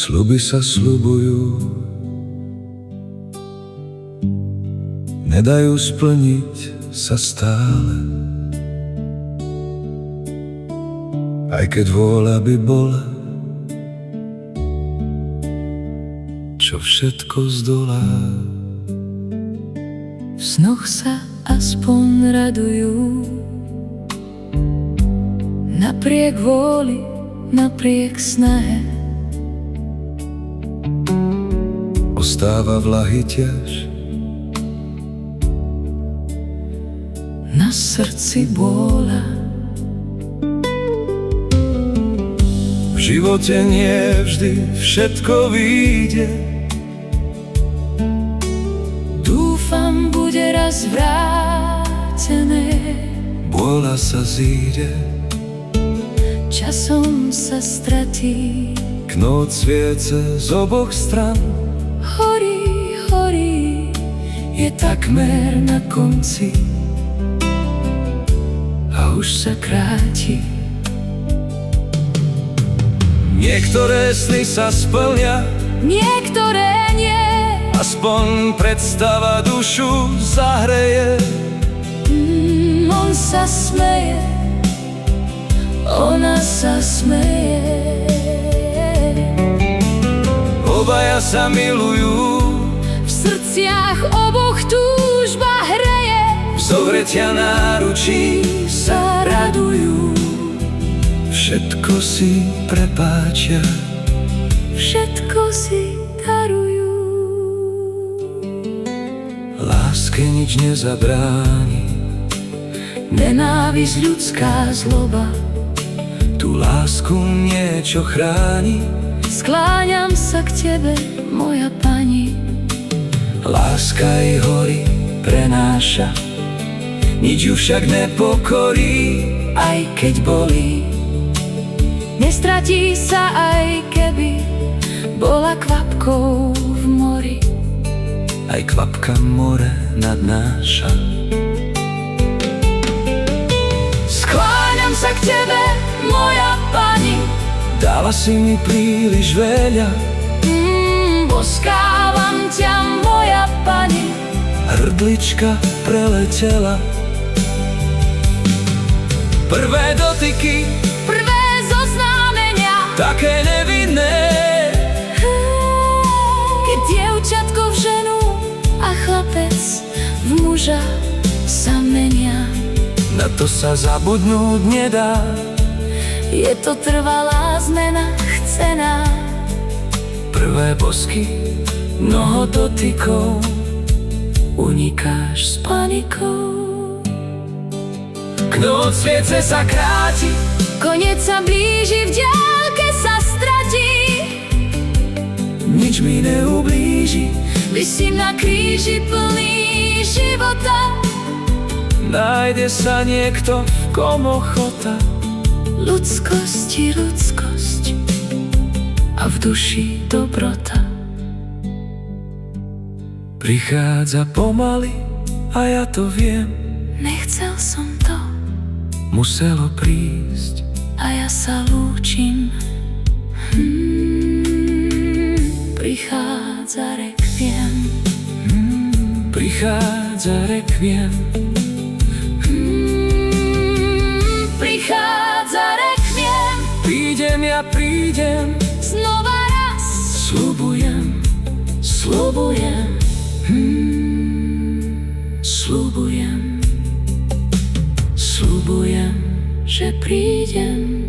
Sľuby sa sľubujú, nedajú splniť sa stále. Aj keď vôľa by bola, čo všetko zdolá. V snoch sa aspoň radujú, napriek vôli, napriek snahe. Ostáva vlahy tiež, na srdci bôľa. v živote nie vždy všetko vyjde. Dúfam, bude raz vrátené, Bôľa sa zíde, časom sa stratí. knôt sviece z oboch stran Horí, horí, je takmer na konci a už sa kráti. Niektoré sny sa splnia, Niektoré nie, aspoň predstava dušu zahreje. On sa smeje, ona sa smeje. Obaja sa milujú, V srdciach oboch túžba hreje, v zovretia náručí sa radujú. Všetko si prepáčia, všetko si darujú. láske nič nezabráni, Nenávisť, ľudská zloba, tú lásku niečo chráni. skláňam sa k tebe, moja pani. Láska i hory prenáša, nič ju však nepokorí, aj keď bolí. Nestratí sa, aj keby bola kvapkou v mori. Aj kvapka more nadnáša. Skláňam sa k tebe, moja pani. Dala si mi príliš veľa, Boskávam ťa, moja pani. hrdlička preletela. Prvé dotyky, Prvé zoznámenia, také nevinné, keď dievčatko v ženu a chlapec v muža sa menia. na to sa zabudnúť nedá. Je to trvalá zmena, chcená. Prvé bosky, Mnoho dotykov, unikáš s panikou. knôt sviece sa kráti, Koniec sa blíži, v diaľke sa stratí. nič mi neublíži. Visím na kríži plný života. Nájde sa niekto, v kom ochota. Ľudskosť, ľudskosť a v duši dobrota. Prichádza pomaly a ja to viem, Nechcel som to muselo prísť. a ja sa lúčim. Prichádza rekviem. Prichádza rekviem, Prichádza rekviem. prídem, ja prídem, Znova raz sľubujem, sľubujem. sľubujem. Sľubujem, že prídem.